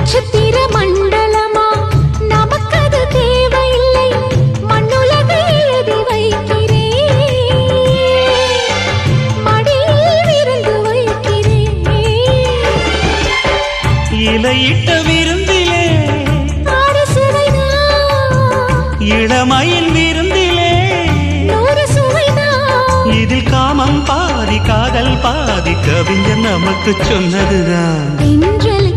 நட்சத்திர மண்டலமா நமக்கது தேவையில்லை மண்ணுலகை எழுதி வைக்கிறேன் மடியில் விருந்து வைக்கிறேன் இலையிட்ட விருந்திலே ஆறு சுவைதான் இளமையில் விருந்திலே நூறு சுவைதான் இதில் காமம் பாதி காதல் பாதி கவிஞர் நமக்கு சொன்னதுதான் தென்றல்